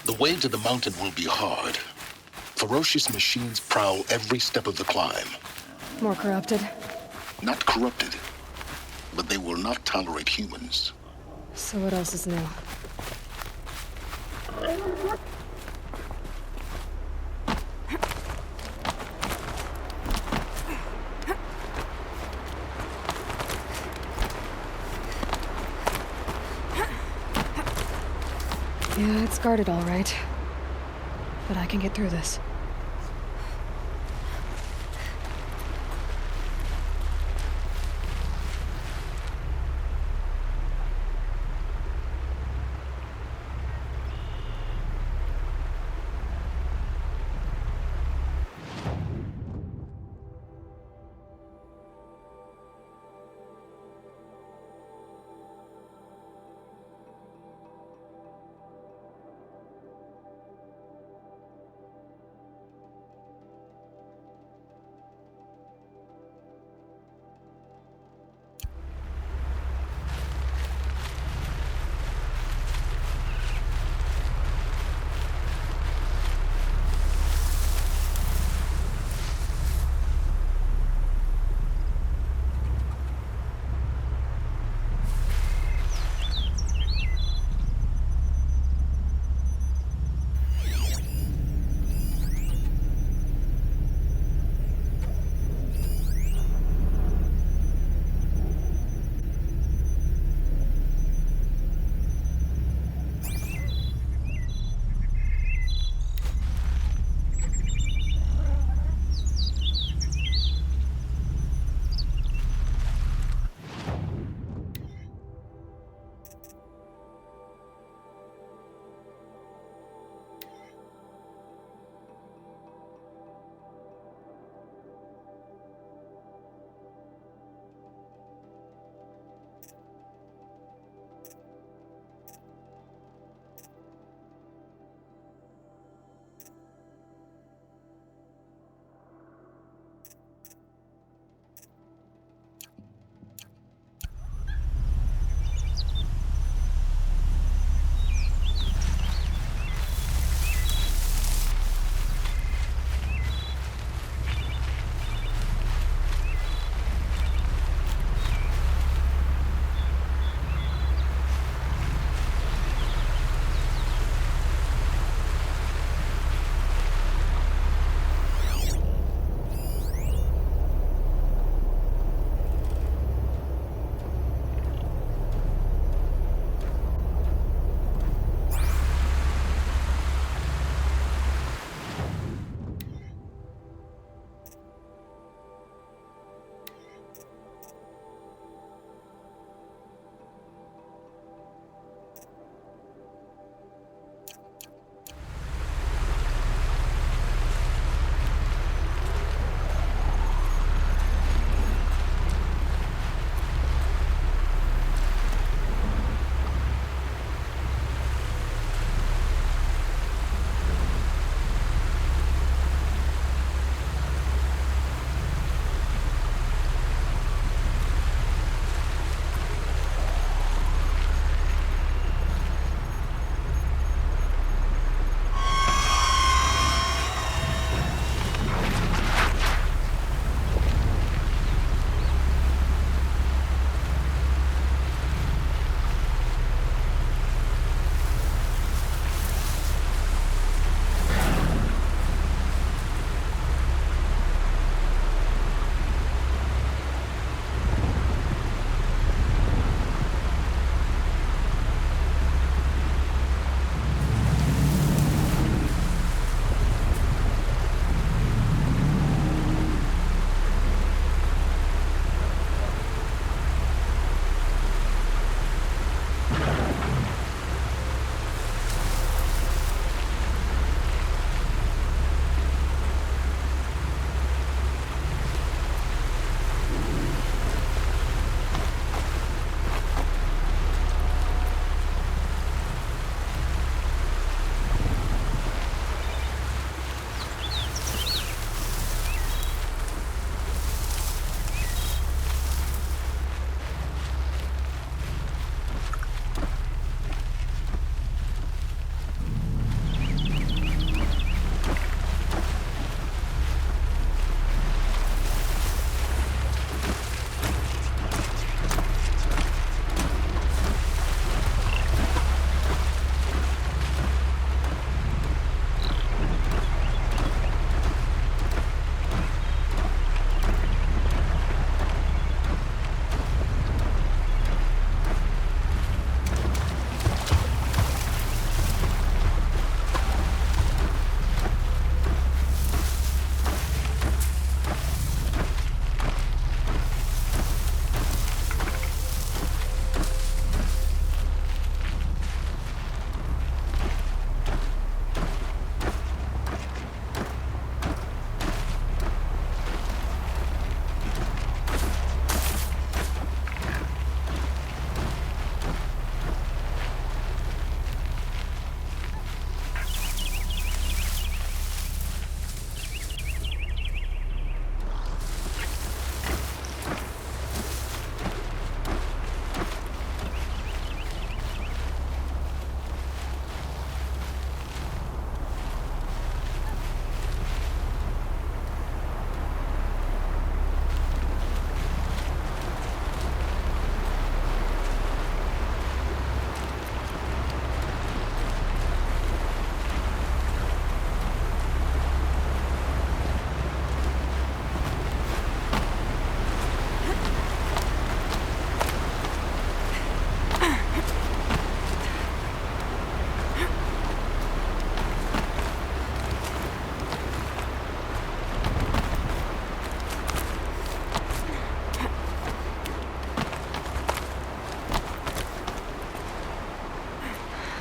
The way to the mountain will be hard. Ferocious machines prowl every step of the climb. More corrupted? Not corrupted, but they will not tolerate humans. So what else is new? Yeah, it's guarded all right. But I can get through this.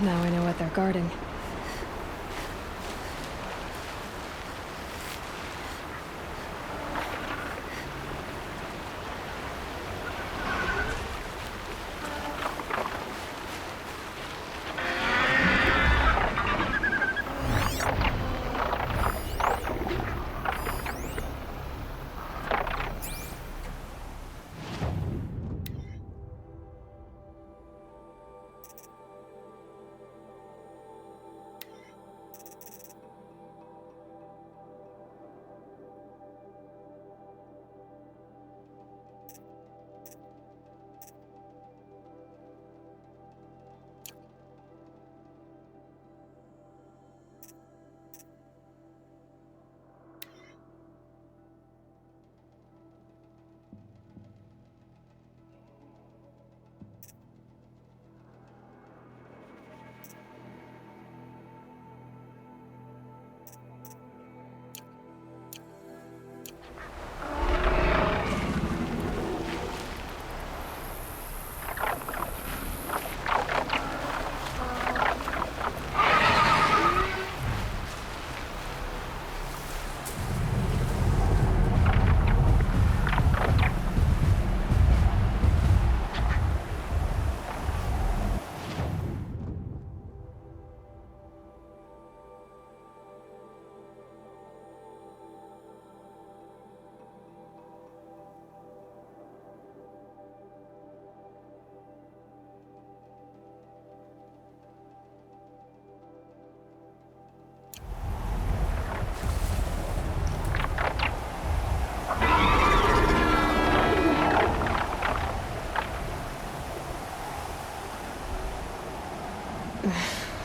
Now I know what they're guarding.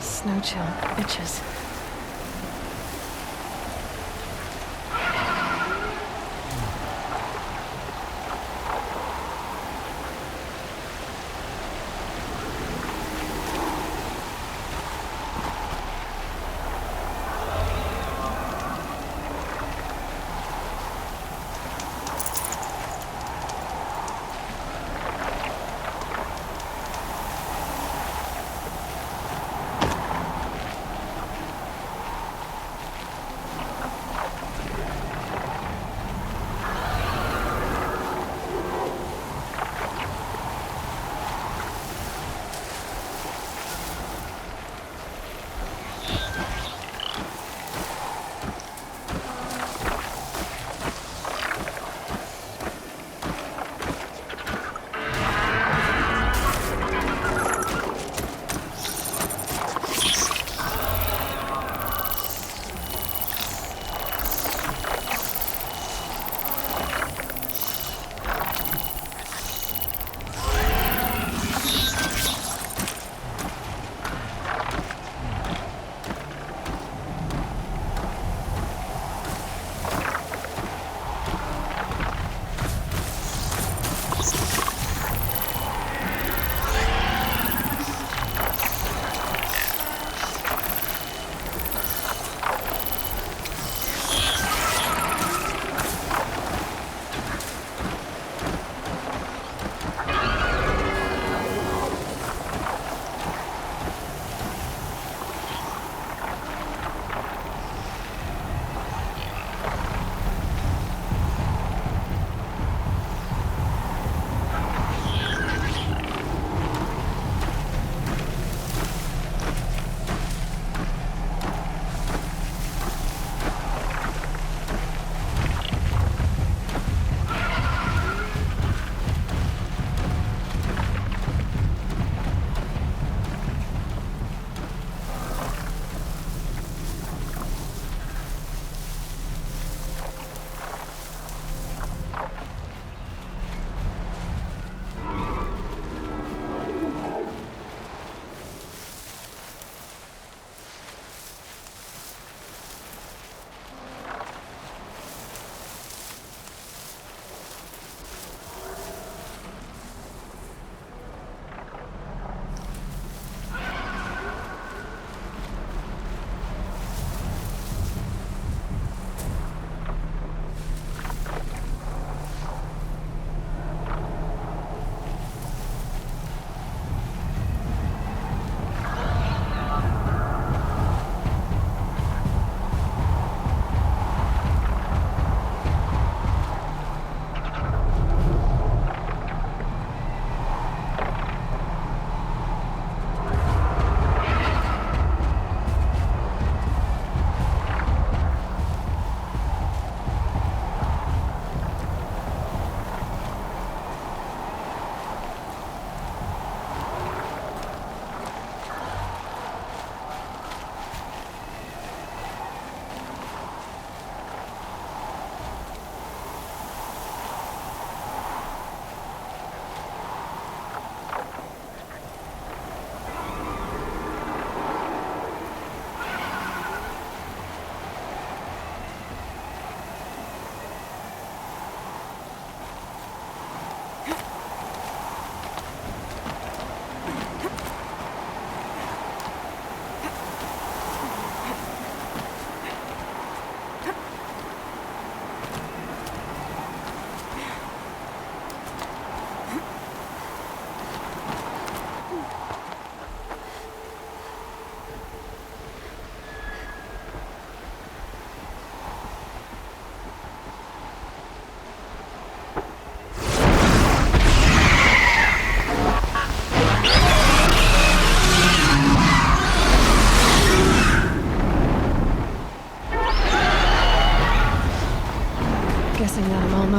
Snow chill, bitches.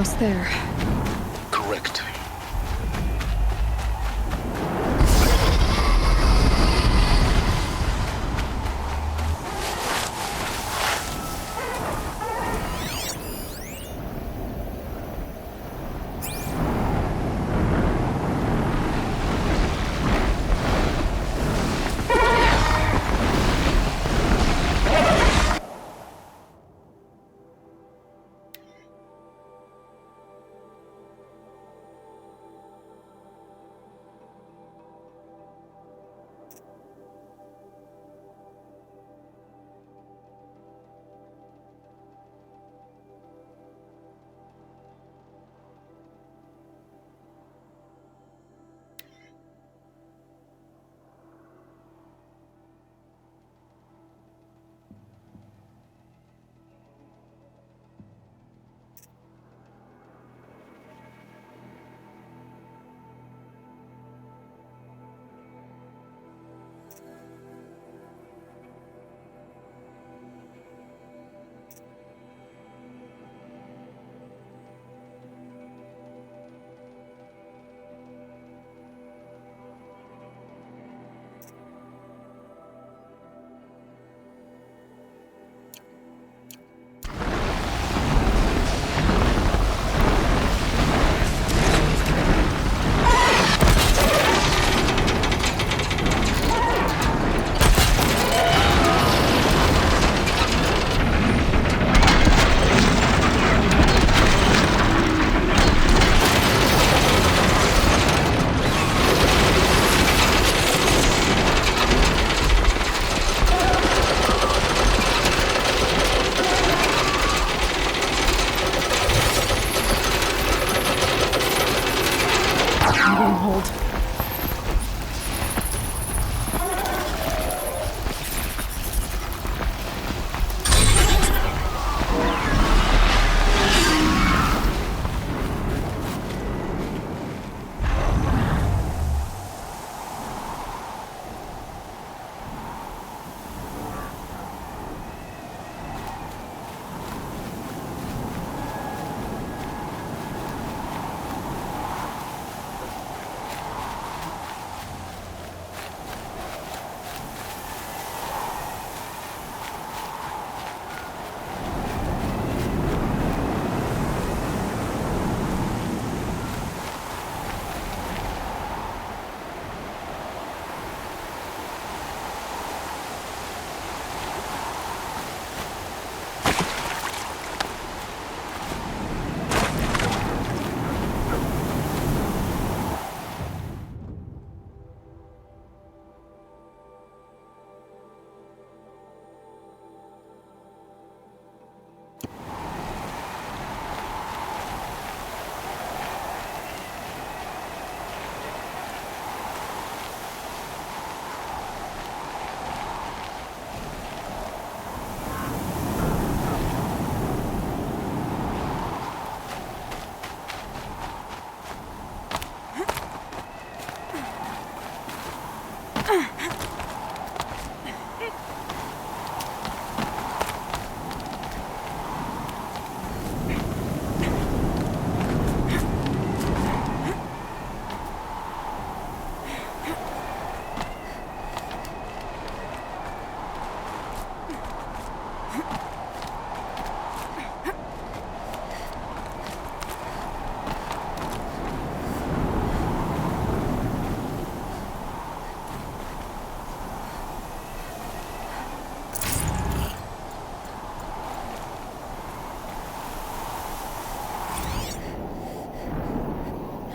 almost there. Correct. Hold.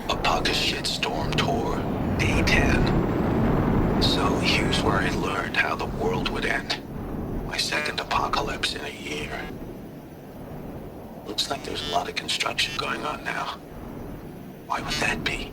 Apaka shitstorm tour, day 10. So here's where I learned how the world would end. My second apocalypse in a year. Looks like there's a lot of construction going on now. Why would that be?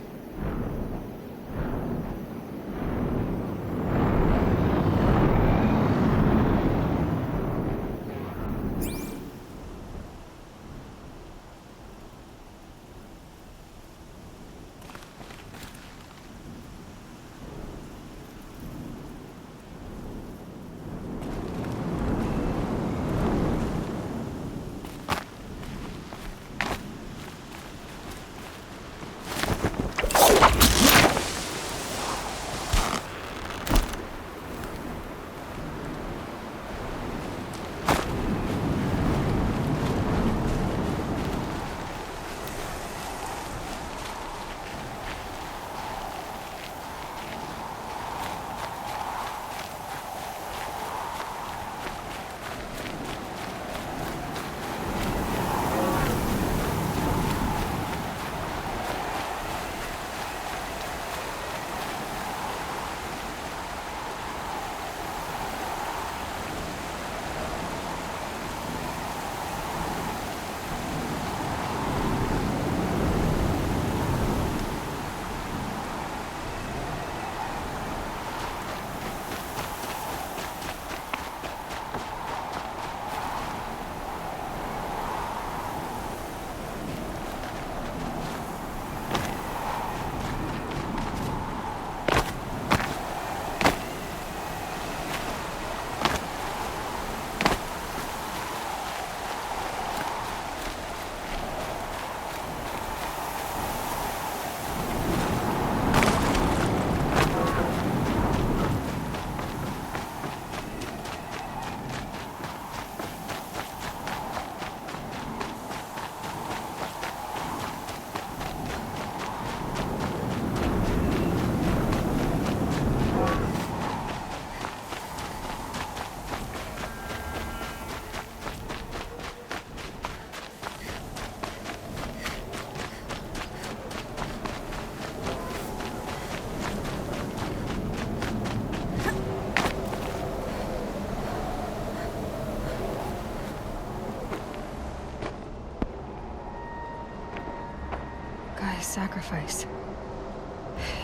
sacrifice.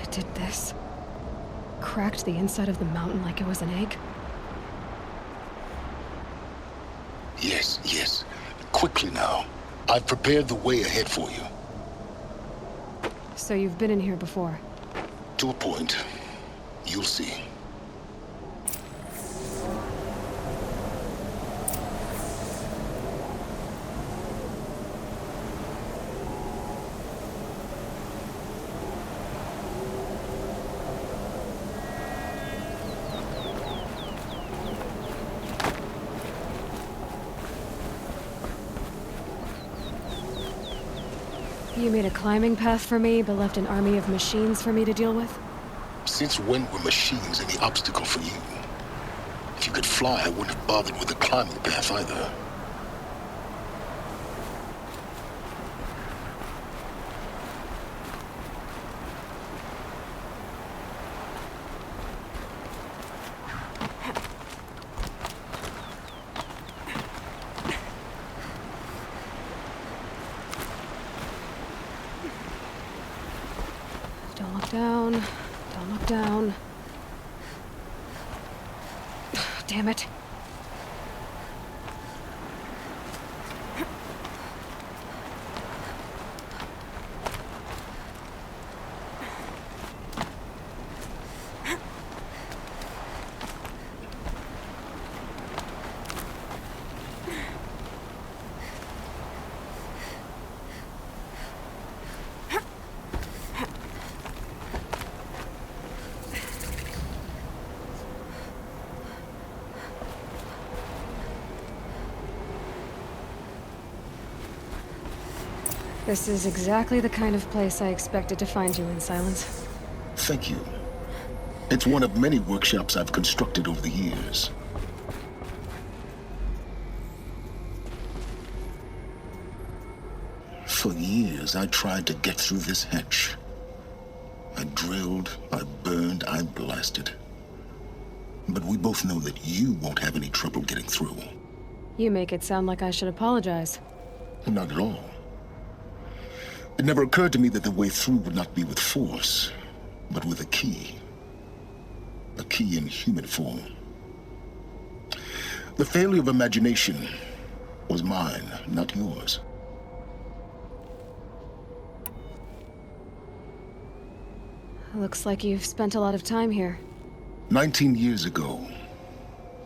It did this. Cracked the inside of the mountain like it was an egg. Yes, yes. Quickly now. I've prepared the way ahead for you. So you've been in here before? To a point. You'll see. You made a climbing path for me, but left an army of machines for me to deal with? Since when were machines any obstacle for you? If you could fly, I wouldn't have bothered with the climbing path either. Don't look down. Don't look down. Damn it. This is exactly the kind of place I expected to find you in, Silence. Thank you. It's one of many workshops I've constructed over the years. For years, I tried to get through this hatch. I drilled, I burned, I blasted. But we both know that you won't have any trouble getting through. You make it sound like I should apologize. Not at all. It never occurred to me that the way through would not be with force, but with a key. A key in human form. The failure of imagination was mine, not yours. Looks like you've spent a lot of time here. 19 years ago,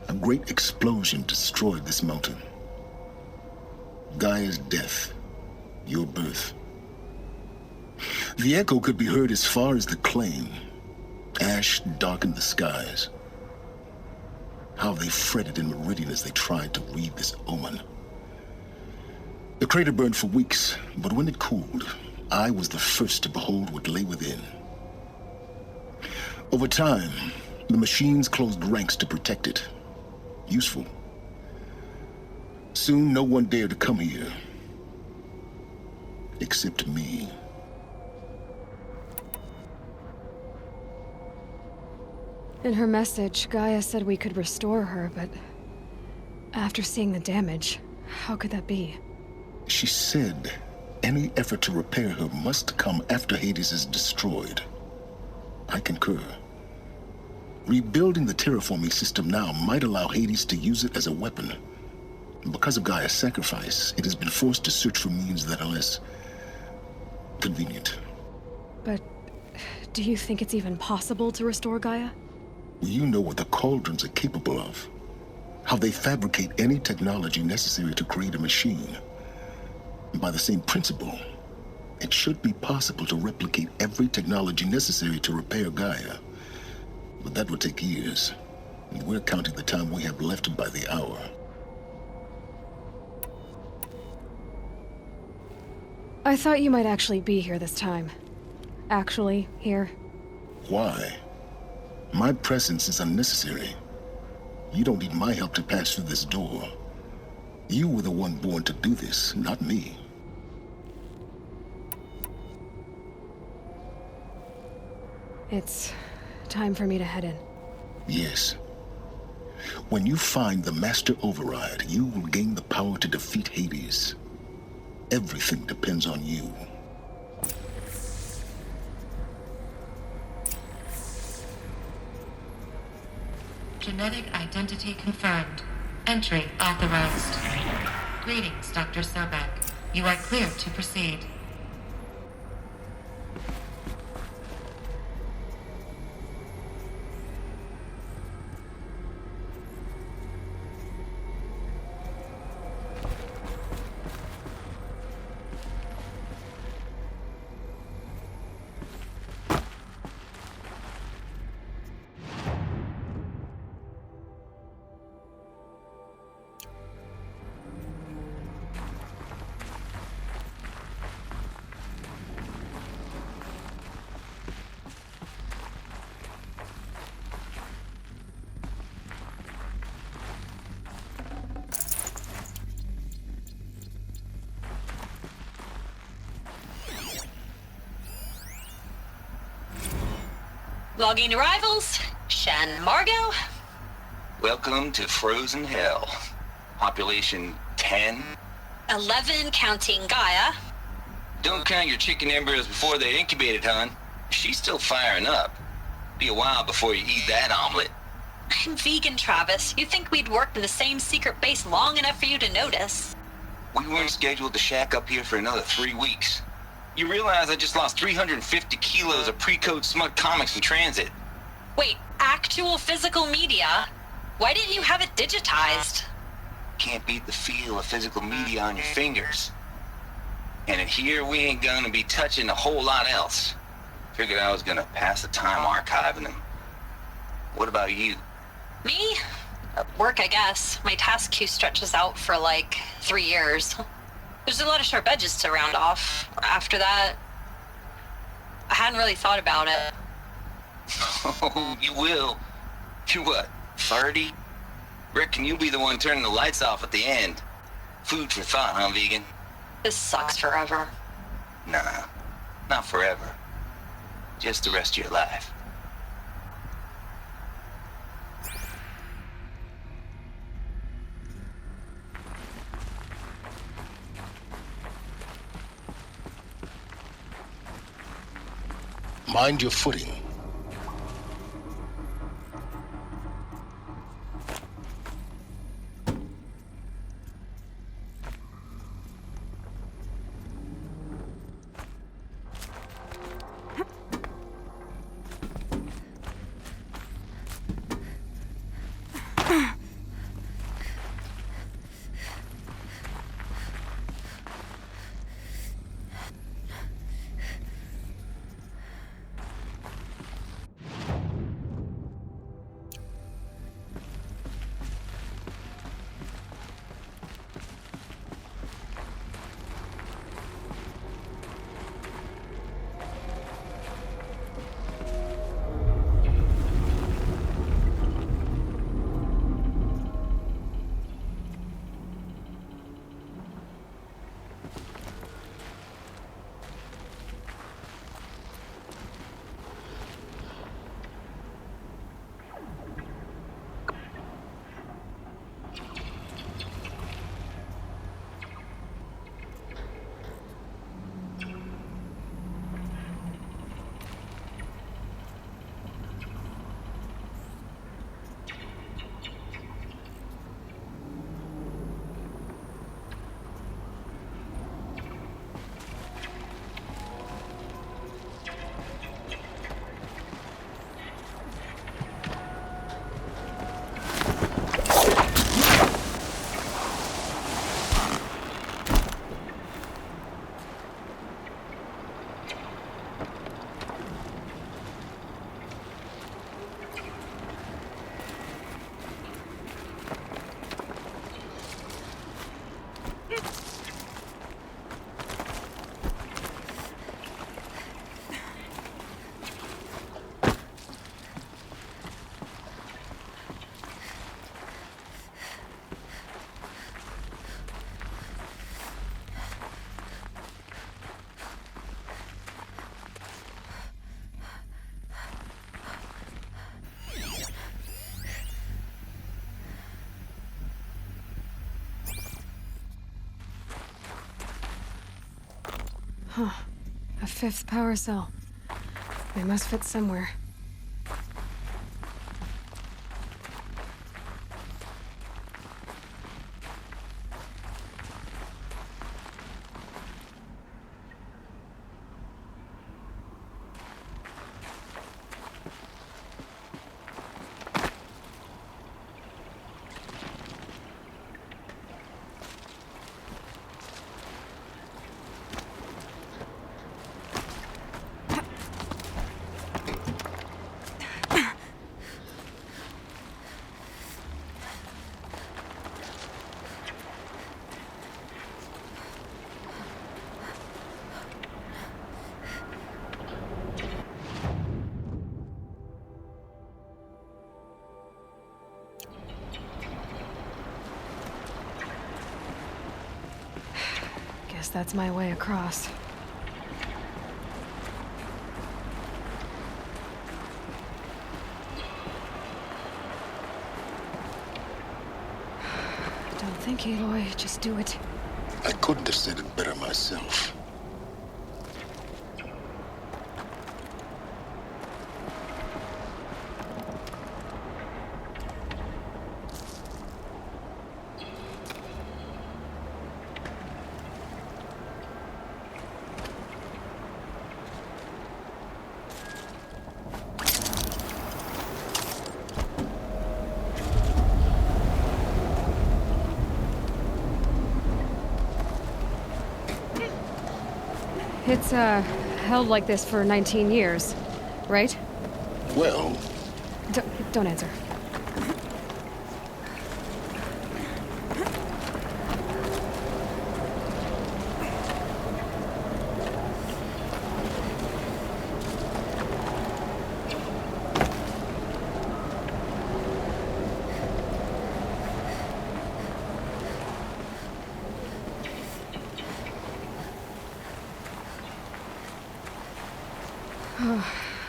a great explosion destroyed this mountain. Gaia's death, your birth. The echo could be heard as far as the claim. Ash darkened the skies. How they fretted in Meridian as they tried to read this omen. The crater burned for weeks, but when it cooled, I was the first to behold what lay within. Over time, the machines closed ranks to protect it. Useful. Soon, no one dared to come here. Except me. In her message, Gaia said we could restore her, but after seeing the damage, how could that be? She said any effort to repair her must come after Hades is destroyed. I concur. Rebuilding the terraforming system now might allow Hades to use it as a weapon. Because of Gaia's sacrifice, it has been forced to search for means that are less convenient. But do you think it's even possible to restore Gaia? You know what the Cauldrons are capable of. How they fabricate any technology necessary to create a machine. By the same principle, it should be possible to replicate every technology necessary to repair Gaia. But that would take years, and we're counting the time we have left by the hour. I thought you might actually be here this time. Actually, here. Why? My presence is unnecessary. You don't need my help to pass through this door. You were the one born to do this, not me. It's time for me to head in. Yes. When you find the Master Override, you will gain the power to defeat Hades. Everything depends on you. Genetic identity confirmed. Entry authorized. Greetings, Dr. Sobek. You are clear to proceed. Logging arrivals. Shen Margot. Welcome to Frozen Hell. Population 10. 11 counting Gaia. Don't count your chicken embryos before they're incubated, hon. She's still firing up. Be a while before you eat that omelet. I'm vegan, Travis. You think we'd worked in the same secret base long enough for you to notice? We weren't scheduled to shack up here for another 3 weeks. You realize I just lost 350 kilos of pre-code smut comics in transit. Wait, actual physical media? Why didn't you have it digitized? Can't beat the feel of physical media on your fingers. And in here, we ain't gonna be touching a whole lot else. Figured I was gonna pass the time archiving them. What about you? Me? Work, I guess. My task queue stretches out for like 3 years. There's a lot of sharp edges to round off. After that, I hadn't really thought about it. Oh, you will. You what, 30? Reckon you'll be the one turning the lights off at the end. Food for thought, huh, vegan? This sucks forever. Nah, not forever. Just the rest of your life. Mind your footing. Huh. A 5th power cell. They must fit somewhere. that's my way across. Don't think, Aloy. Just do it. I couldn't have said it better myself. It's, held like this for 19 years, right? Well, Don't answer.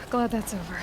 Glad that's over.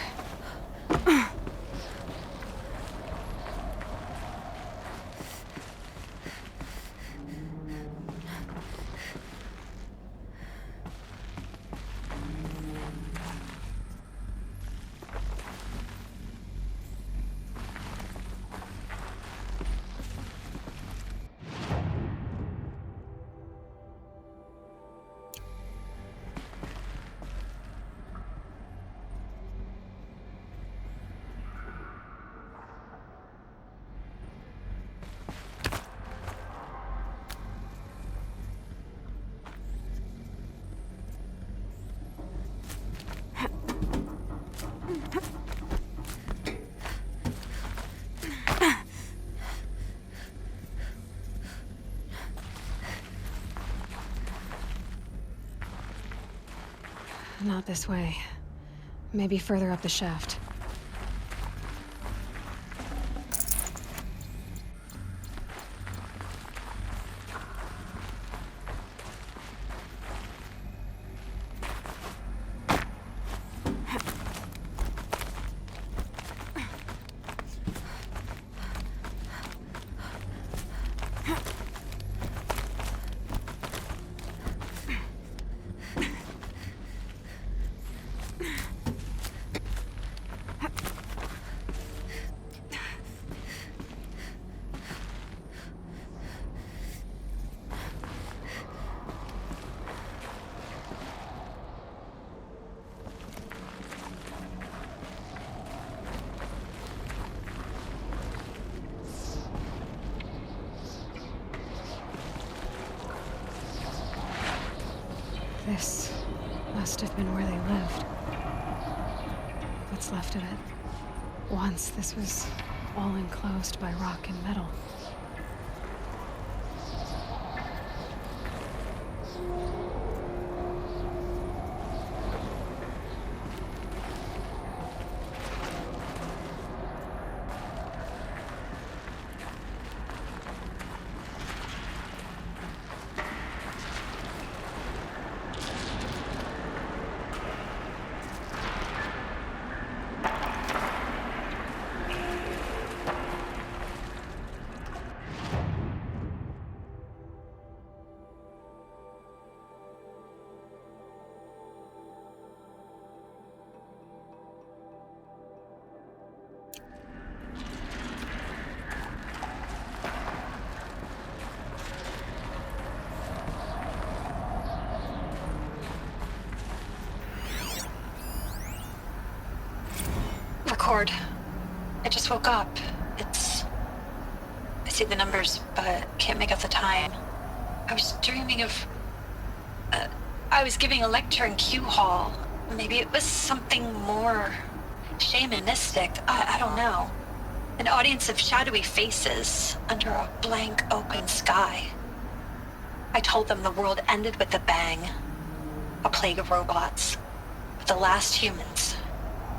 Not this way. Maybe further up the shaft. This must have been where they lived. What's left of it. Once this was all enclosed by rock and metal. Record. I just woke up. I see the numbers, but can't make out the time. I was dreaming of... I was giving a lecture in Q Hall. Maybe it was something more shamanistic. I don't know. An audience of shadowy faces under a blank open sky. I told them the world ended with a bang. A plague of robots. But the last humans.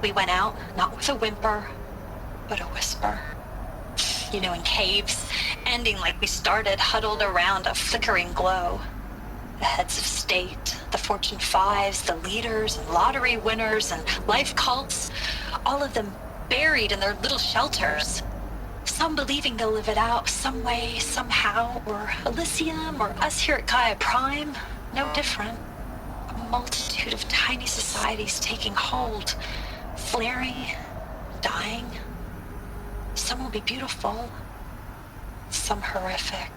We went out, not with a whimper, but a whisper. In caves, ending like we started, huddled around a flickering glow. The heads of state, the Fortune 5s, the leaders, and lottery winners, and life cults, all of them buried in their little shelters. Some believing they'll live it out some way, somehow, or Elysium, or us here at Gaia Prime, no different. A multitude of tiny societies taking hold, flaring, dying. Some will be beautiful, some horrific,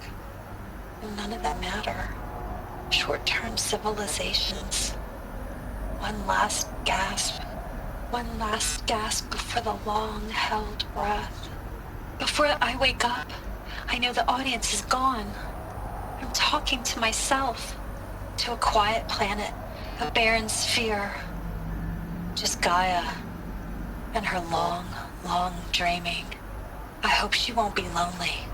and none of them matter. Short-term civilizations. One last gasp before the long-held breath. Before I wake up, I know the audience is gone. I'm talking to myself, to a quiet planet, a barren sphere. Just Gaia and her long, long dreaming. I hope she won't be lonely.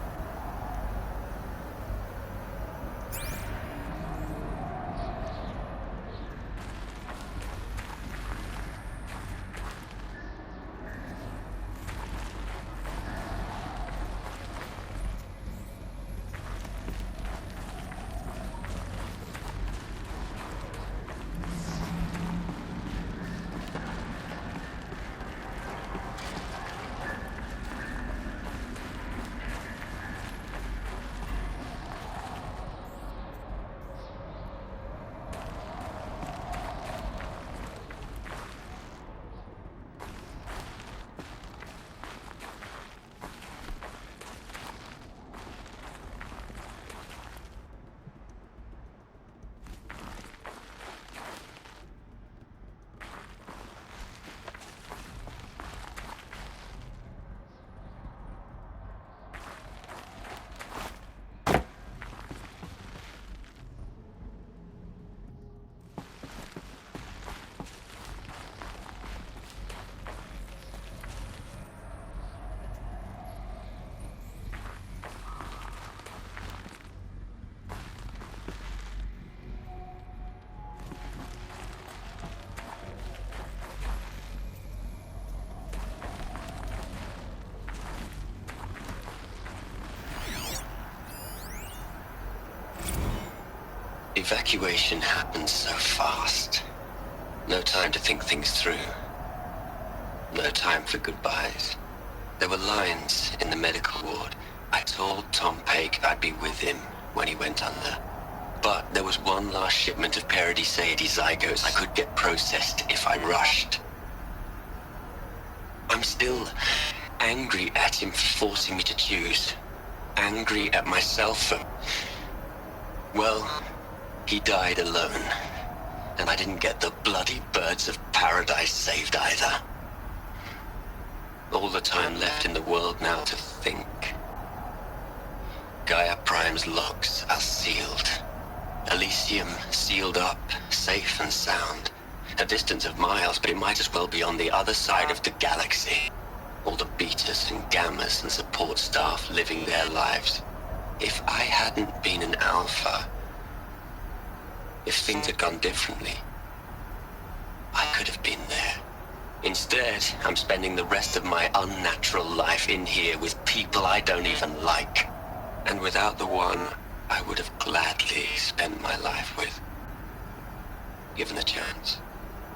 Evacuation happened so fast. No time to think things through. No time for goodbyes. There were lines in the medical ward. I told Tom Paik I'd be with him when he went under. But there was one last shipment of Paradis-Saidi zygotes I could get processed if I rushed. I'm still angry at him for forcing me to choose. Angry at myself for... well... he died alone, and I didn't get the bloody birds of paradise saved either. All the time left in the world now to think. Gaia Prime's locks are sealed. Elysium sealed up, safe and sound. A distance of miles, but it might as well be on the other side of the galaxy. All the betas and gammas and support staff living their lives. If I hadn't been an alpha, if things had gone differently, I could have been there. Instead, I'm spending the rest of my unnatural life in here with people I don't even like. And without the one I would have gladly spent my life with. Given the chance.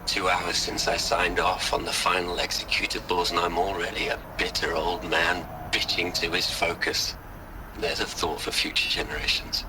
2 hours since I signed off on the final executables, and I'm already a bitter old man bitching to his focus. There's a thought for future generations.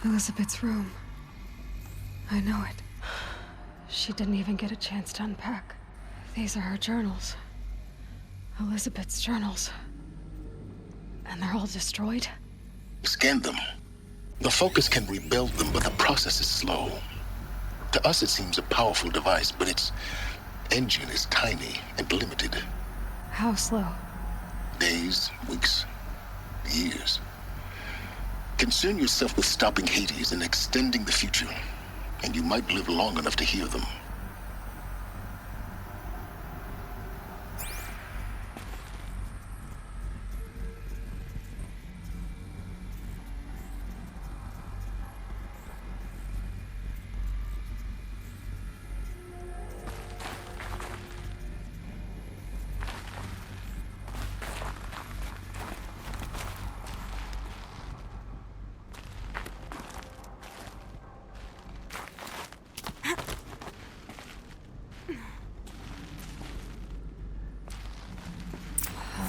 Elizabeth's room. I know it. She didn't even get a chance to unpack. These are her journals. Elizabeth's journals. And they're all destroyed? Scan them. The Focus can rebuild them, but the process is slow. To us, it seems a powerful device, but its engine is tiny and limited. How slow? Days, weeks, years. Concern yourself with stopping Hades and extending the future, and you might live long enough to hear them.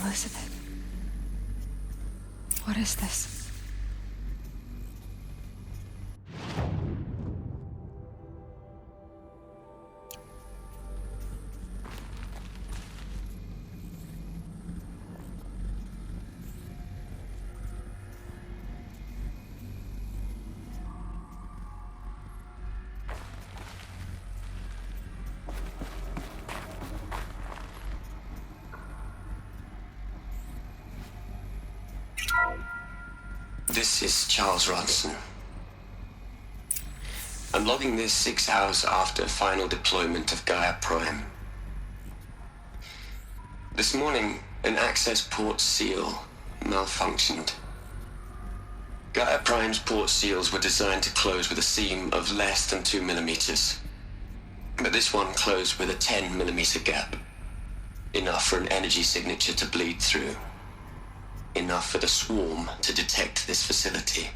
Elizabeth. What is this? This is Charles Ronson. I'm logging this 6 hours after final deployment of Gaia Prime. This morning, an access port seal malfunctioned. Gaia Prime's port seals were designed to close with a seam of less than 2 millimeters. But this one closed with a 10 millimeter gap. Enough for an energy signature to bleed through. Enough for the swarm to detect this facility.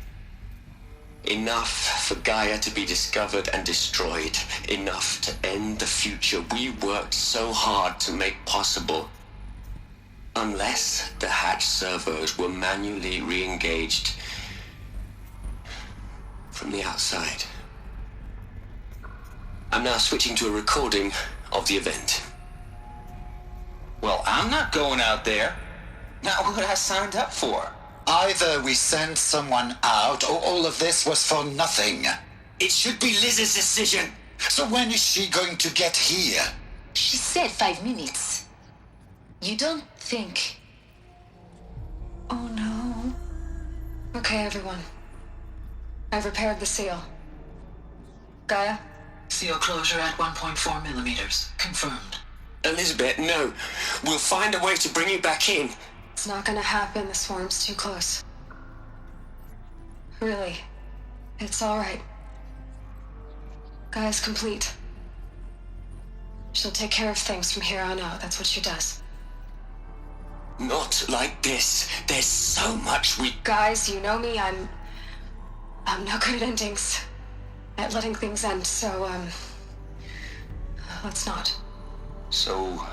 Enough for Gaia to be discovered and destroyed. Enough to end the future we worked so hard to make possible. Unless the hatch servos were manually re-engaged from the outside. I'm now switching to a recording of the event. Well, I'm not going out there. Not what I signed up for. Either we send someone out, or all of this was for nothing. It should be Liz's decision. So when is she going to get here? She said 5 minutes. You don't think... Oh no. Okay, everyone. I've repaired the seal. Gaia? Seal closure at 1.4 millimeters. Confirmed. Elizabeth, no. We'll find a way to bring you back in. It's not gonna happen. The swarm's too close. Really. It's alright. Gaia's complete. She'll take care of things from here on out. That's what she does. Not like this. There's so much we... Guys, you know me. I'm no good at endings. At letting things end, so, let's not. So,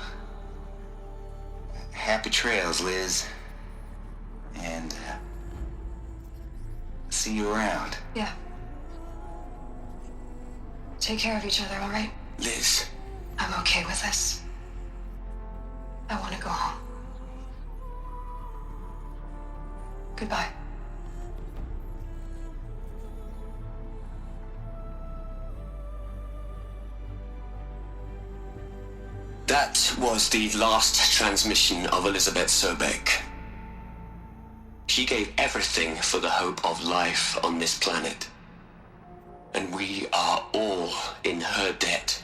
happy trails, Liz. And, see you around. Yeah. Take care of each other, alright? Liz. I'm okay with this. I want to go home. Goodbye. That was the last transmission of Elizabeth Sobeck. She gave everything for the hope of life on this planet. And we are all in her debt.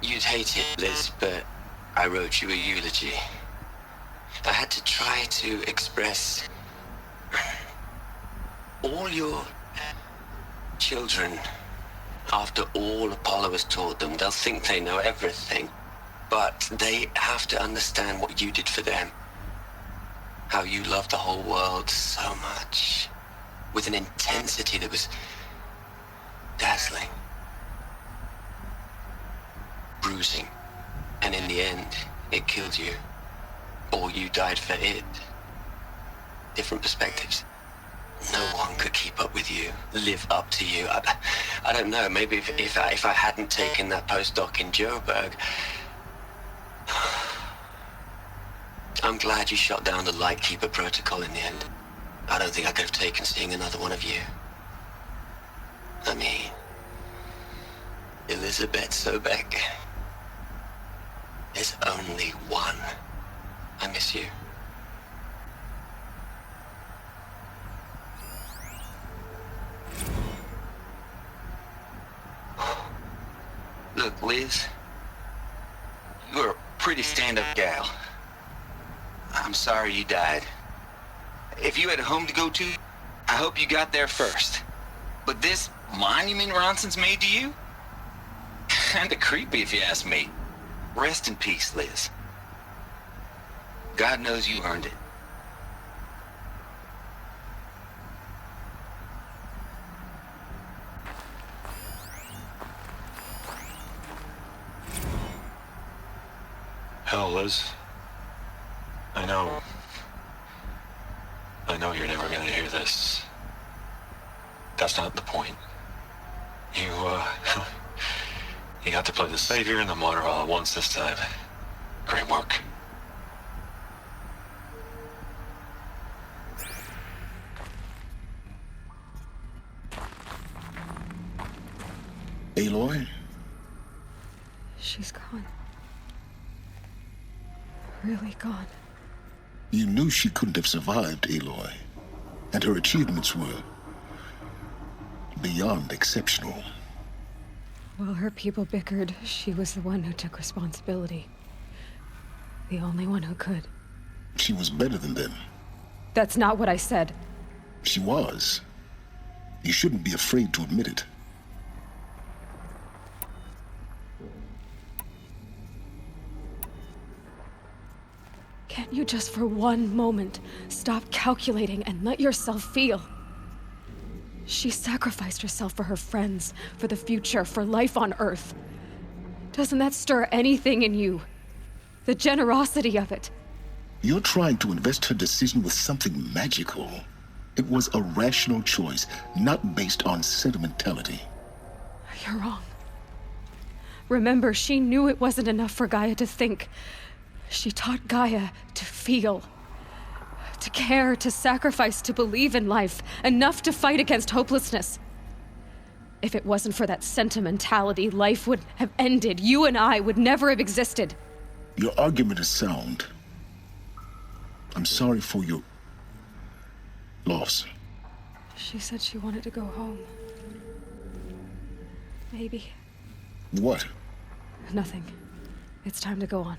You'd hate it, Liz, but I wrote you a eulogy. I had to try to express all your children. After all Apollo has taught them, they'll think they know everything. But they have to understand what you did for them. How you loved the whole world so much. With an intensity that was dazzling. bruising. And in the end, it killed you. Or you died for it. Different perspectives. No one could keep up with you, live up to you. I don't know, maybe if I hadn't taken that postdoc in Joburg... I'm glad you shot down the Lightkeeper protocol in the end. I don't think I could have taken seeing another one of you. I mean... Elizabeth Sobek. There's only one. I miss you. Look, Liz, you're a pretty stand-up gal. I'm sorry you died. If you had a home to go to, I hope you got there first. But this monument Ronson's made to you? Kinda creepy if you ask me. Rest in peace, Liz. God knows you earned it. Hell, Liz. I know you're never gonna hear this. That's not the point. You got to play the savior and the martyr all at once this time. Great work. Aloy? She's gone. Really gone. You knew she couldn't have survived, Aloy. And her achievements were beyond exceptional. While her people bickered, she was the one who took responsibility. The only one who could. She was better than them. That's not what I said. She was. You shouldn't be afraid to admit it. Can't you just for one moment stop calculating and let yourself feel? She sacrificed herself for her friends, for the future, for life on Earth. Doesn't that stir anything in you? The generosity of it. You're trying to invest her decision with something magical. It was a rational choice, not based on sentimentality. You're wrong. Remember, she knew it wasn't enough for Gaia to think. She taught Gaia to feel. To care, to sacrifice, to believe in life. Enough to fight against hopelessness. If it wasn't for that sentimentality, life would have ended. You and I would never have existed. Your argument is sound. I'm sorry for your loss. She said she wanted to go home. Maybe. What? Nothing. It's time to go on.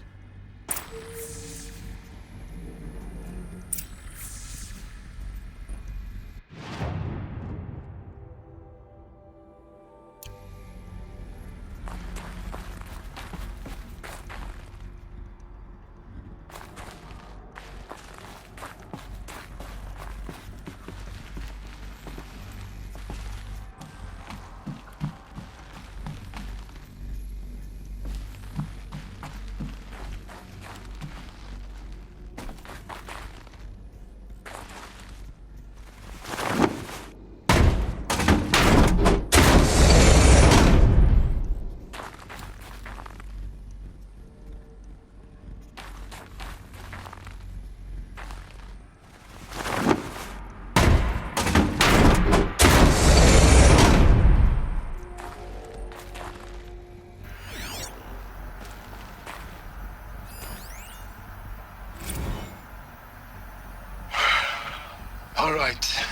All right.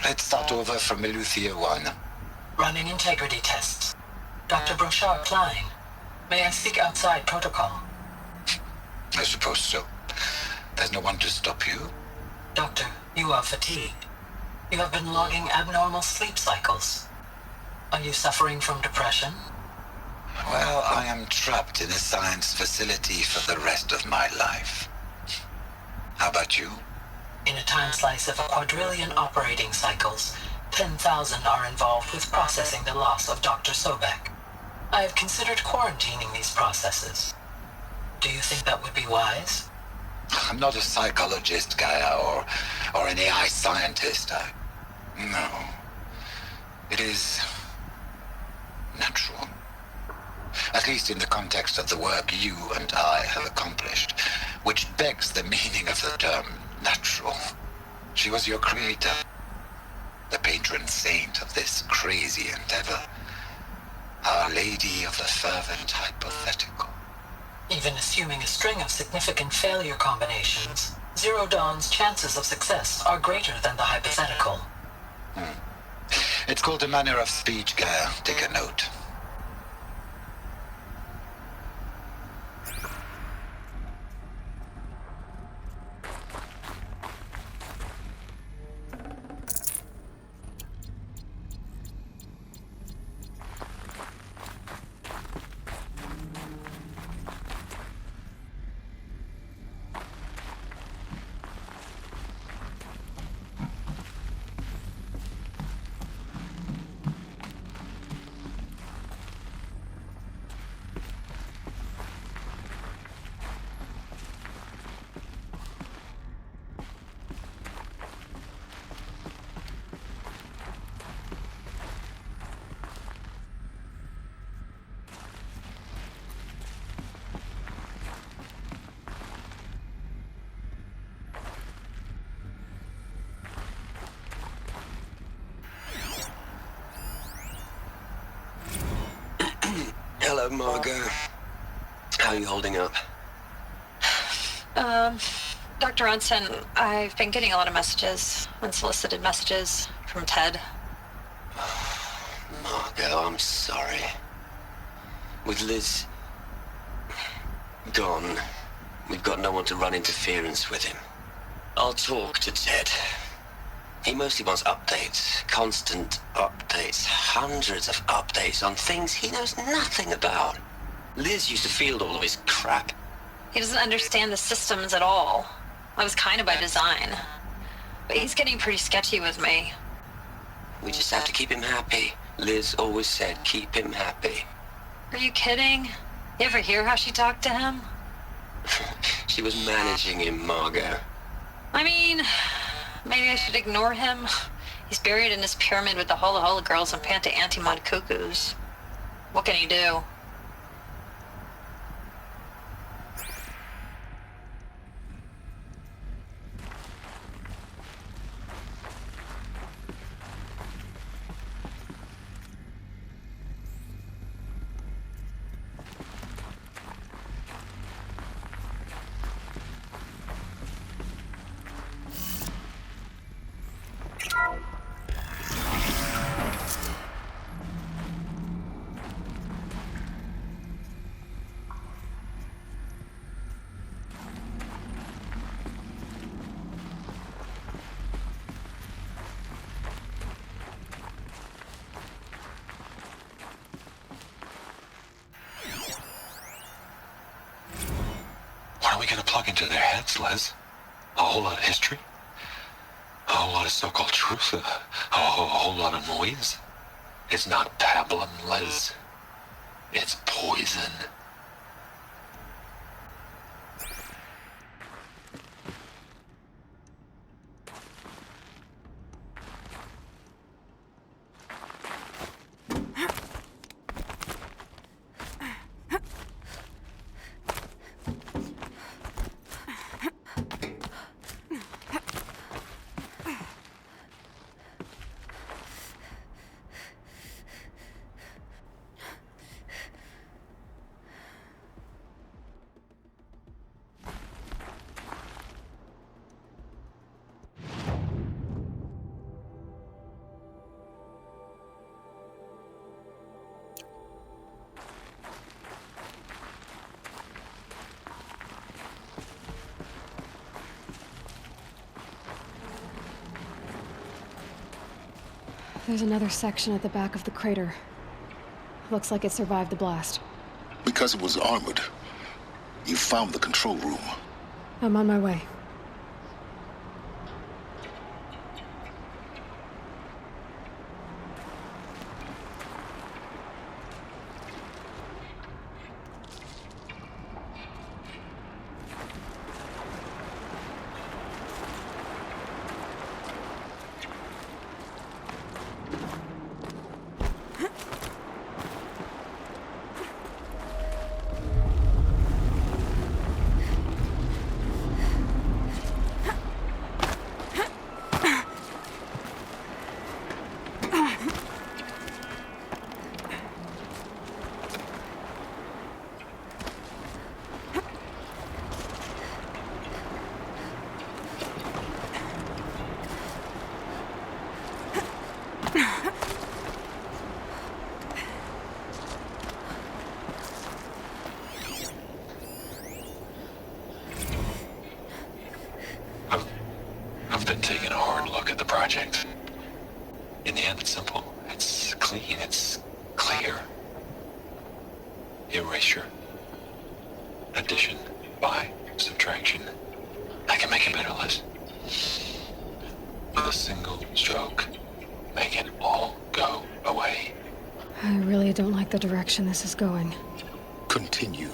Let's start over from Eleuthia 1. Running integrity tests. Dr. Brochard Klein, may I speak outside protocol? I suppose so. There's no one to stop you. Doctor, you are fatigued. You have been logging abnormal sleep cycles. Are you suffering from depression? Well, I am trapped in a science facility for the rest of my life. How about you? In a time slice of 1,000,000,000 operating cycles, 10,000 are involved with processing the loss of Dr. Sobek. I have considered quarantining these processes. Do you think that would be wise? I'm not a psychologist, Gaia, or an AI scientist. No. It is natural. At least in the context of the work you and I have accomplished, which begs the meaning of the term natural. She was your creator, the patron saint of this crazy endeavor, Our Lady of the Fervent Hypothetical. Even assuming a string of significant failure combinations, Zero Dawn's chances of success are greater than the hypothetical. It's called a manner of speech, Gaia. Take a note. Hello, Margot. How are you holding up? Dr. Ronson, I've been getting a lot of messages, unsolicited messages from Ted. Margot, I'm sorry. With Liz gone, we've got no one to run interference with him. I'll talk to Ted. He mostly wants updates, constant updates, hundreds of updates on things he knows nothing about. Liz used to field all of his crap. He doesn't understand the systems at all. That was kind of by design. But he's getting pretty sketchy with me. We just have to keep him happy. Liz always said keep him happy. Are you kidding? You ever hear how she talked to him? She was managing him, Margot. I mean, maybe I should ignore him. He's buried in his pyramid with the Hola Hola girls and Panta Antimod cuckoos. What can he do? What are we gonna plug into their heads, Les? A whole lot of history? A whole lot of so-called truth? A whole lot of noise? It's not pablum, Les. It's poison. There's another section at the back of the crater. Looks like it survived the blast. Because it was armored, you found the control room. I'm on my way. I've been taking a hard look at the project. In the end, it's simple. It's clean. It's clear. Erasure. Addition. By. Subtraction. I can make it better, Liz. With a single stroke. Make it all go away. I really don't like the direction this is going. Continue.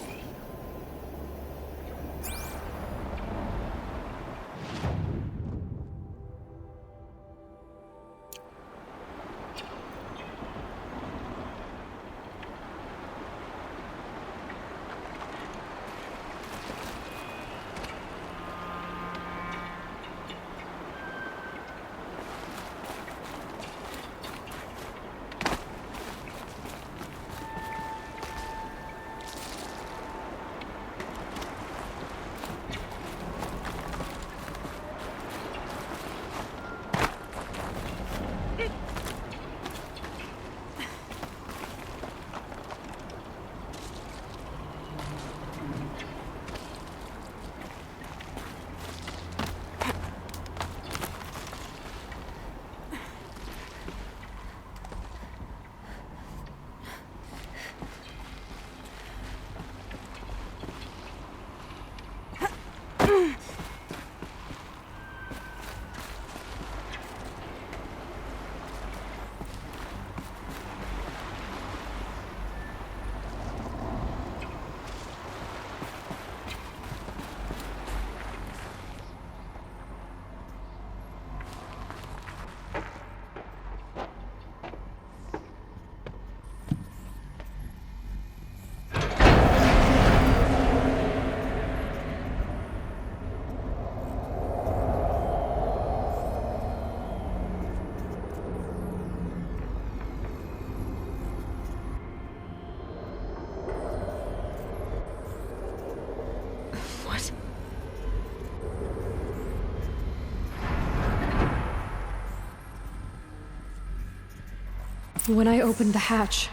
When I opened the hatch,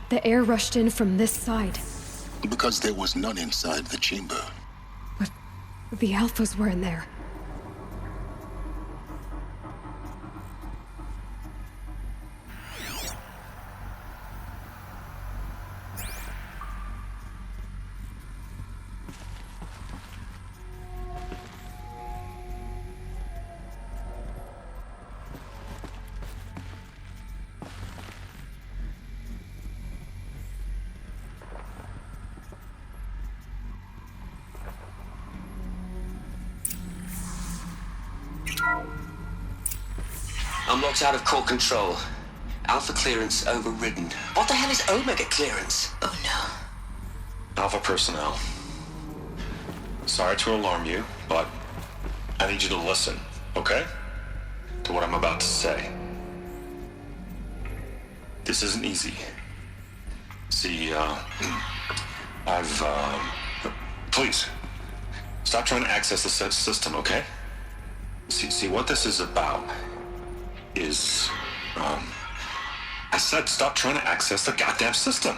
the air rushed in from this side. Because there was none inside the chamber. But the Alphas were in there. I'm locked out of core control. Alpha clearance overridden. What the hell is Omega clearance? Oh no. Alpha personnel. Sorry to alarm you, but I need you to listen, okay? To what I'm about to say. This isn't easy. See, please, stop trying to access the system, okay? See, what this is about is, I said stop trying to access the goddamn system.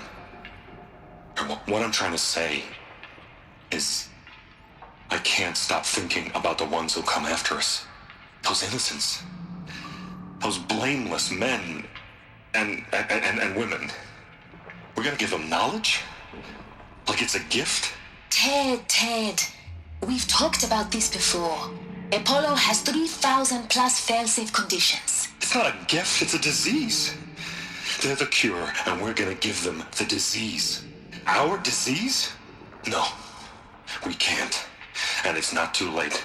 And what I'm trying to say is I can't stop thinking about the ones who'll come after us. Those innocents. Those blameless men and women. We're gonna give them knowledge? Like it's a gift? Ted. We've talked about this before. Apollo has 3,000 plus fail-safe conditions. It's not a gift, it's a disease. They're the cure, and we're gonna give them the disease. Our disease? No, we can't. And it's not too late.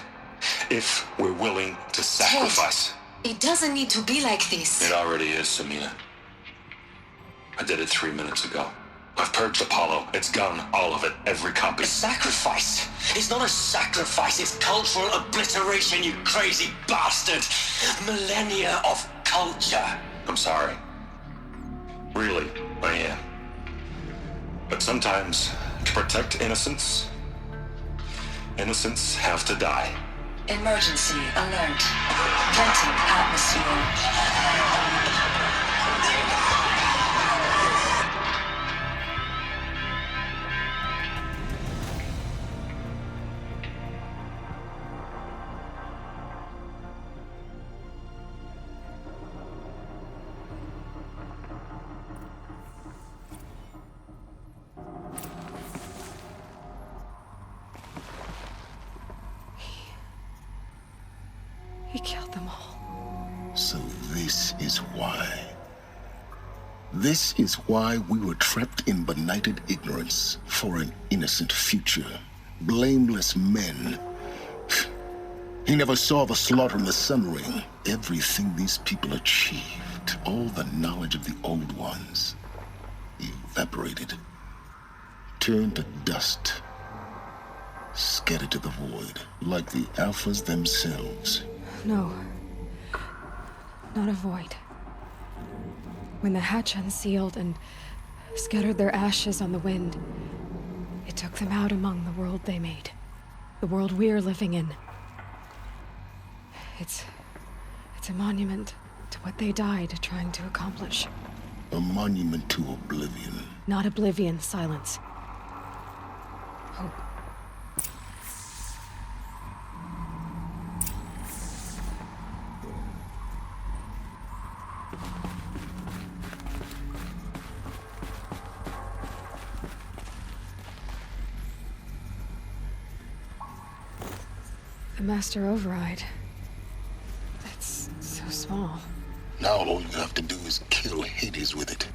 If we're willing to sacrifice. Ted, it doesn't need to be like this. It already is, Samina. I did it 3 minutes ago. I've purged Apollo. It's gone, all of it, every copy. A sacrifice? It's not a sacrifice, it's cultural obliteration, you crazy bastard! Millennia of culture! I'm sorry. Really, I am. But sometimes, to protect innocence have to die. Emergency alert. Venting atmosphere. He killed them all. So this is why. This is why we were trapped in benighted ignorance for an innocent future. Blameless men. He never saw the slaughter in the Sun Ring. Everything these people achieved, all the knowledge of the Old Ones, evaporated, turned to dust, scattered to the void, like the Alphas themselves. No. Not a void. When the hatch unsealed and scattered their ashes on the wind, it took them out among the world they made. The world we're living in. It's a monument to what they died trying to accomplish. A monument to oblivion. Not oblivion, silence. Hope. The Master Override. That's so small. Now all you have to do is kill Hades with it.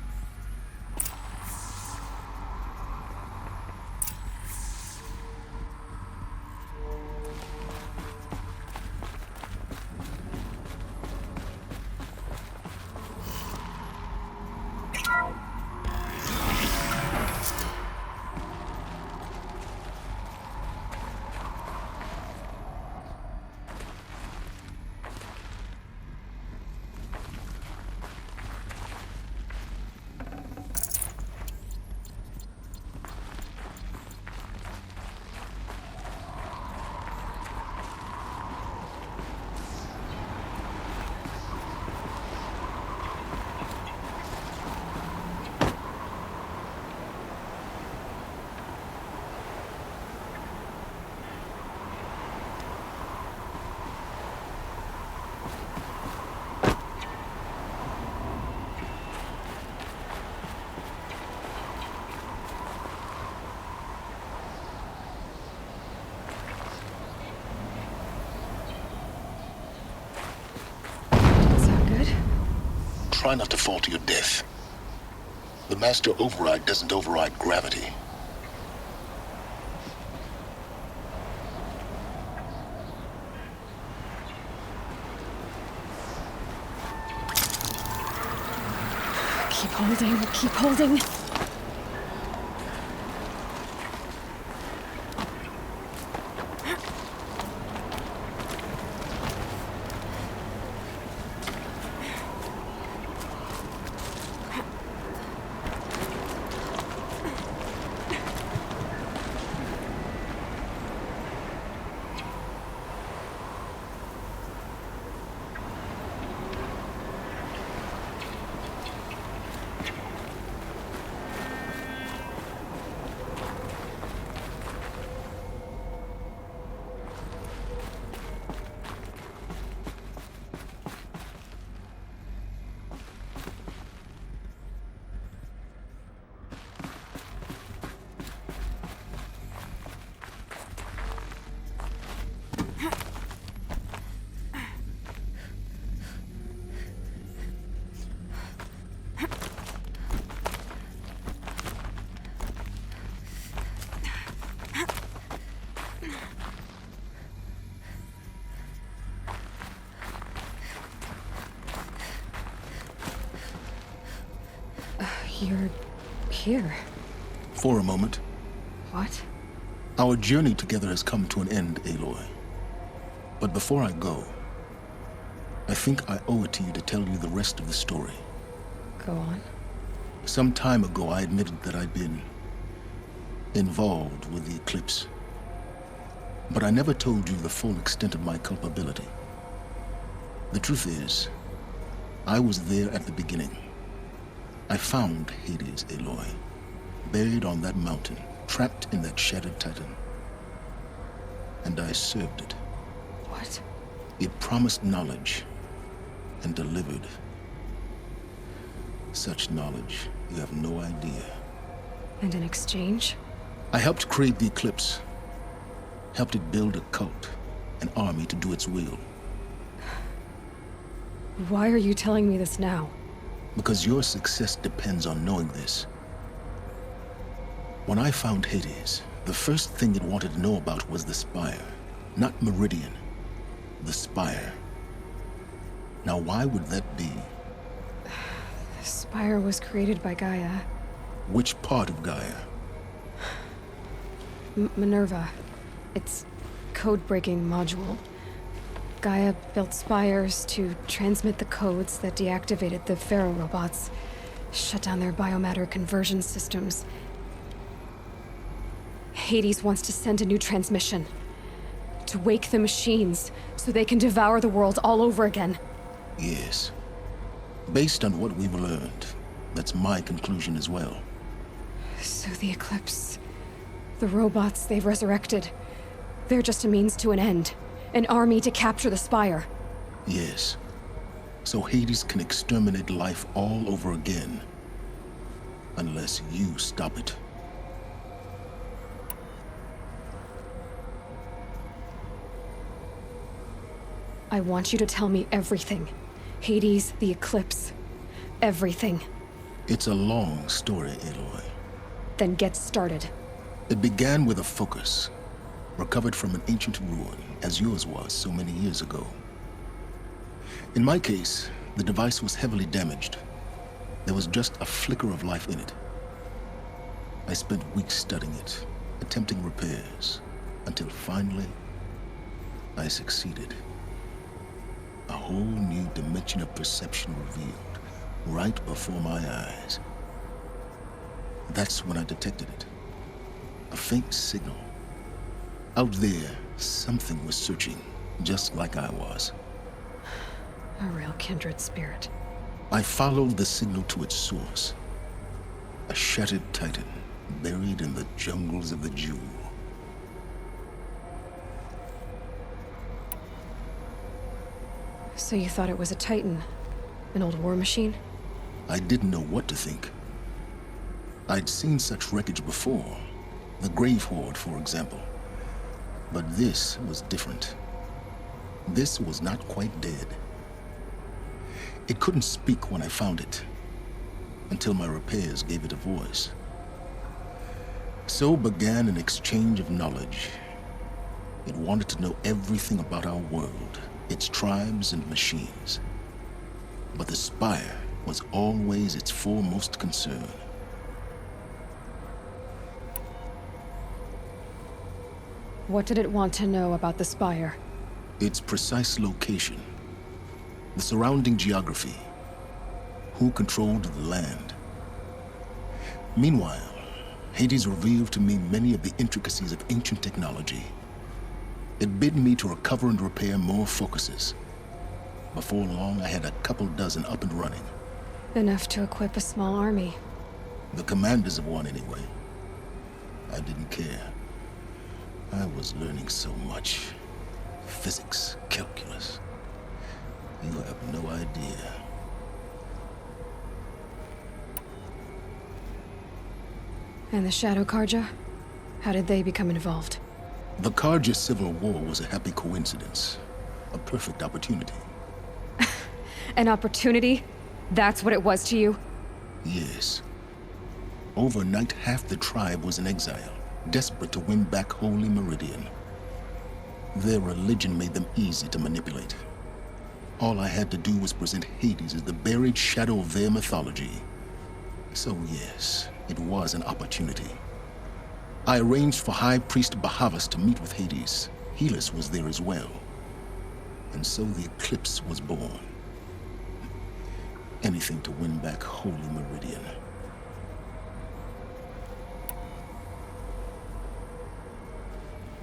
Try not to fall to your death. The Master Override doesn't override gravity. Keep holding, keep holding. You're here. For a moment. What? Our journey together has come to an end, Aloy. But before I go, I think I owe it to you to tell you the rest of the story. Go on. Some time ago, I admitted that I'd been involved with the Eclipse. But I never told you the full extent of my culpability. The truth is, I was there at the beginning. I found Hades, Aloy, buried on that mountain, trapped in that shattered titan. And I served it. What? It promised knowledge and delivered. Such knowledge, you have no idea. And in exchange? I helped create the Eclipse. Helped it build a cult, an army to do its will. Why are you telling me this now? Because your success depends on knowing this. When I found Hades, the first thing it wanted to know about was the Spire. Not Meridian. The Spire. Now, why would that be? The Spire was created by Gaia. Which part of Gaia? Minerva. Its code-breaking module. Gaia built spires to transmit the codes that deactivated the Pharaoh robots, shut down their biomatter conversion systems. Hades wants to send a new transmission. To wake the machines, so they can devour the world all over again. Yes. Based on what we've learned, that's my conclusion as well. So the Eclipse... the robots they've resurrected... they're just a means to an end. An army to capture the Spire. Yes. So Hades can exterminate life all over again. Unless you stop it. I want you to tell me everything. Hades, the Eclipse. Everything. It's a long story, Aloy. Then get started. It began with a focus. Recovered from an ancient ruin, as yours was so many years ago. In my case, the device was heavily damaged. There was just a flicker of life in it. I spent weeks studying it, attempting repairs, until finally, I succeeded. A whole new dimension of perception revealed, right before my eyes. That's when I detected it. A faint signal. Out there, something was searching, just like I was. A real kindred spirit. I followed the signal to its source. A shattered titan, buried in the jungles of the Jewel. So you thought it was a titan? An old war machine? I didn't know what to think. I'd seen such wreckage before. The Grave Horde, for example. But this was different. This was not quite dead. It couldn't speak when I found it, until my repairs gave it a voice. So began an exchange of knowledge. It wanted to know everything about our world, its tribes and machines. But the Spire was always its foremost concern. What did it want to know about the Spire? Its precise location. The surrounding geography. Who controlled the land. Meanwhile, Hades revealed to me many of the intricacies of ancient technology. It bid me to recover and repair more focuses. Before long, I had a couple dozen up and running. Enough to equip a small army. The commanders of one, anyway. I didn't care. I was learning so much. Physics, calculus. You have no idea. And the Shadow Carja? How did they become involved? The Carja Civil War was a happy coincidence. A perfect opportunity. An opportunity? That's what it was to you? Yes. Overnight, half the tribe was in exile, desperate to win back Holy Meridian. Their religion made them easy to manipulate. All I had to do was present Hades as the buried shadow of their mythology. So yes, it was an opportunity. I arranged for High Priest Bahavas to meet with Hades. Helis was there as well. And so the Eclipse was born. Anything to win back Holy Meridian.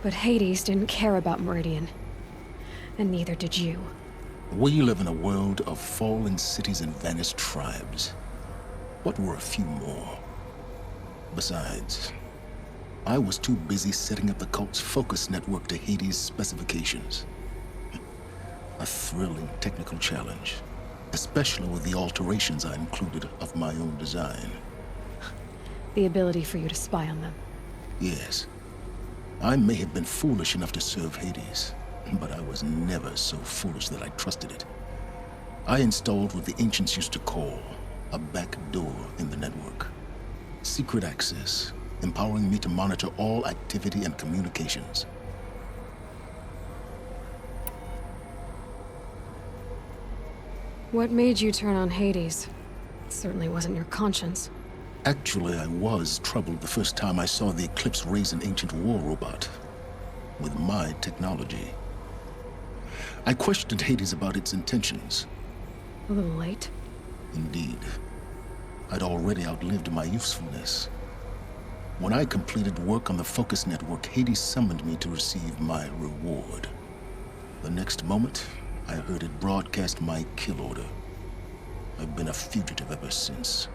But Hades didn't care about Meridian. And neither did you. We live in a world of fallen cities and vanished tribes. What were a few more? Besides, I was too busy setting up the cult's focus network to Hades' specifications. A thrilling technical challenge, especially with the alterations I included of my own design. The ability for you to spy on them. Yes. I may have been foolish enough to serve Hades, but I was never so foolish that I trusted it. I installed what the ancients used to call a back door in the network. Secret access, empowering me to monitor all activity and communications. What made you turn on Hades? It certainly wasn't your conscience. Actually, I was troubled the first time I saw the Eclipse raise an ancient war robot with my technology. I questioned Hades about its intentions. A little late. Indeed. I'd already outlived my usefulness. When I completed work on the Focus Network, Hades summoned me to receive my reward. The next moment, I heard it broadcast my kill order. I've been a fugitive ever since.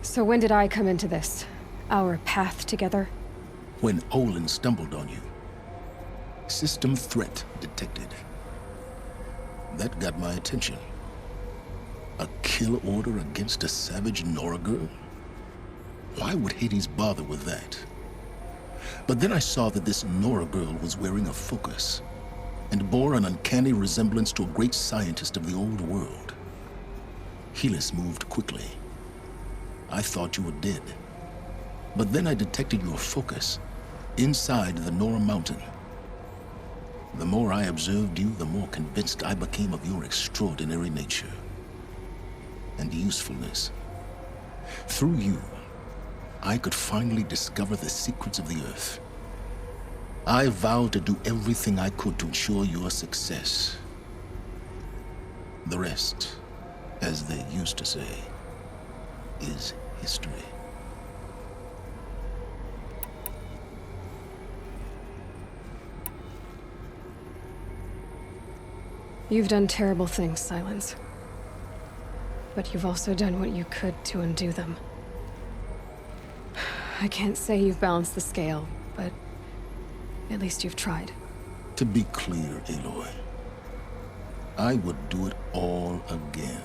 So when did I come into this? Our path together? When Olin stumbled on you. System threat detected. That got my attention. A kill order against a savage Nora girl? Why would Hades bother with that? But then I saw that this Nora girl was wearing a focus, and bore an uncanny resemblance to a great scientist of the old world. Helis moved quickly. I thought you were dead. But then I detected your focus inside the Nora Mountain. The more I observed you, the more convinced I became of your extraordinary nature and usefulness. Through you, I could finally discover the secrets of the Earth. I vowed to do everything I could to ensure your success. The rest, as they used to say, is history. You've done terrible things, Silence. But you've also done what you could to undo them. I can't say you've balanced the scale, but at least you've tried. To be clear, Aloy, I would do it all again.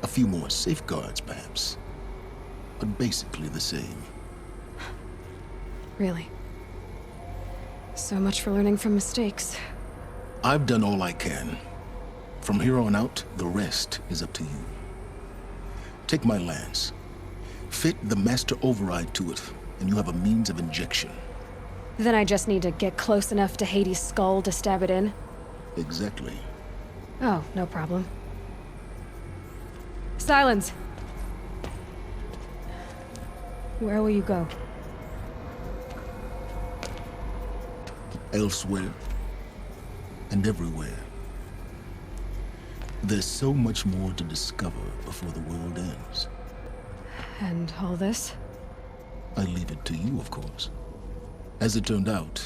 A few more safeguards, perhaps, but basically the same. Really? So much for learning from mistakes. I've done all I can. From here on out, the rest is up to you. Take my lance. Fit the Master Override to it, and you have a means of injection. Then I just need to get close enough to Hades' skull to stab it in? Exactly. Oh, no problem. Silence! Where will you go? Elsewhere. And everywhere. There's so much more to discover before the world ends. And all this? I leave it to you, of course. As it turned out,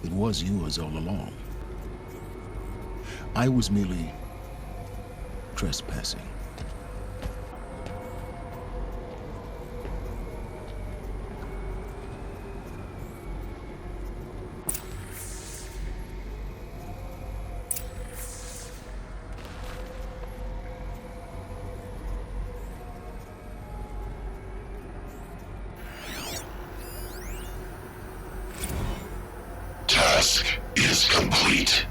it was yours all along. I was merely trespassing. Task is complete.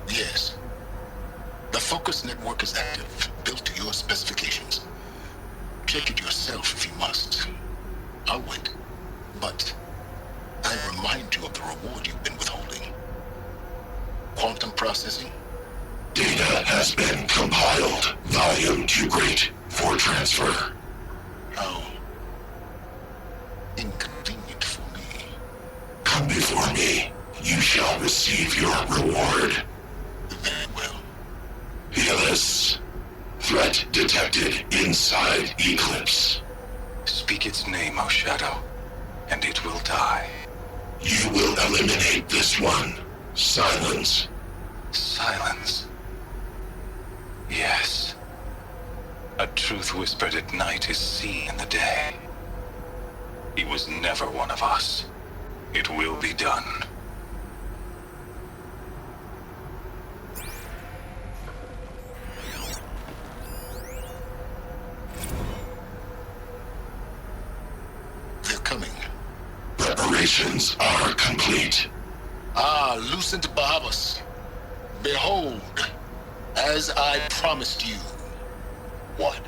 Yes. The Focus Network is active, built to your specifications. Check it yourself if you must. I'll wait. But I remind you of the reward you've been withholding. Quantum processing? Data has been compiled. Volume too great for transfer. How inconvenient for me. Come before me. You shall receive your reward. Very well. Helis. Threat detected inside Eclipse. Speak its name, O Shadow, and it will die. You will eliminate this one. Silence. Silence. Yes. A truth whispered at night is seen in the day. He was never one of us. It will be done. They're coming. Preparations are complete. Ah, Lucent Bahavas. Behold, as I promised you. What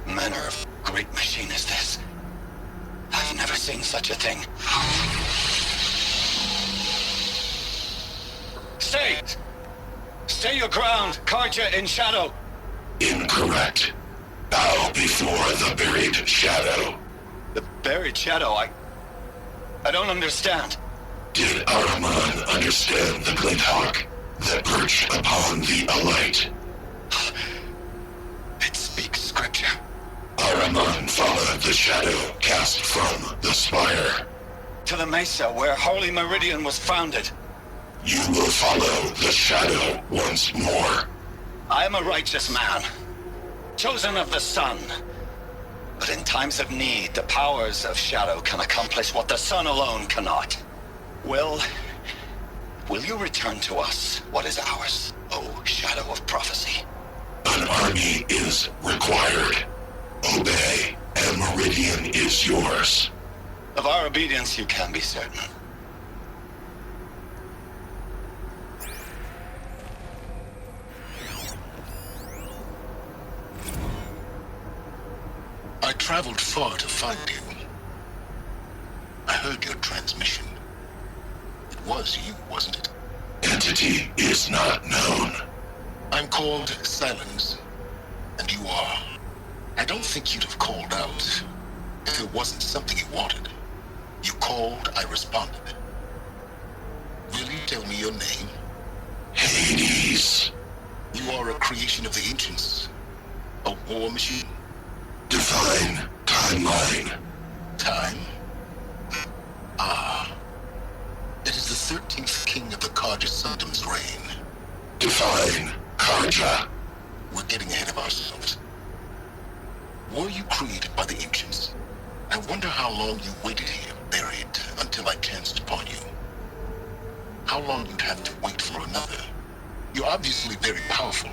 manner of great machine is this? I've never seen such a thing. Stay! Stay your ground, Karja in shadow! Incorrect. Bow before the buried shadow. The buried shadow? I don't understand. Did Ahriman understand the glint hawk that perched upon the alight? It speaks scripture. Ahriman followed the shadow cast from the spire. To the mesa where Holy Meridian was founded. You will follow the shadow once more. I am a righteous man, chosen of the sun. But in times of need, the powers of shadow can accomplish what the sun alone cannot. Will you return to us what is ours, O Shadow of Prophecy? An army is required. Obey, and Meridian is yours. Of our obedience you can be certain. I traveled far to find you. I heard your transmission. It was you, wasn't it? Entity is not known. I'm called Silence, and you are. I don't think you'd have called out if it wasn't something you wanted. You called, I responded. Will you tell me your name? Hades. You are a creation of the ancients. A war machine. Define timeline. Time? Ah. It is the 13th king of the Karja Sundom's reign. Define Karja. We're getting ahead of ourselves. Were you created by the ancients? I wonder how long you waited here, buried, until I chanced upon you. How long you'd have to wait for another. You're obviously very powerful,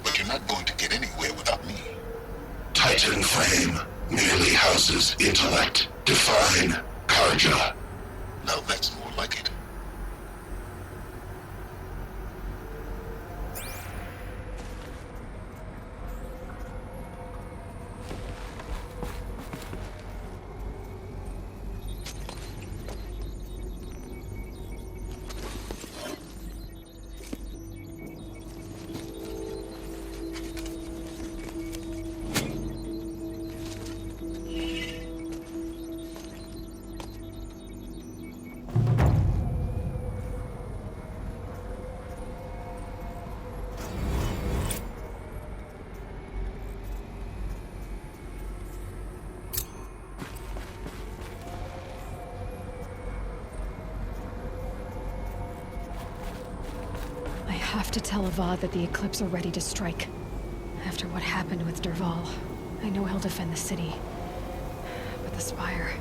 but you're not going to get anywhere without me. Titan Flame merely houses intellect. Define Karja. Now that's more like it. I have to tell Avad that the Eclipse are ready to strike. After what happened with Dervahl, I know he'll defend the city. But the Spire...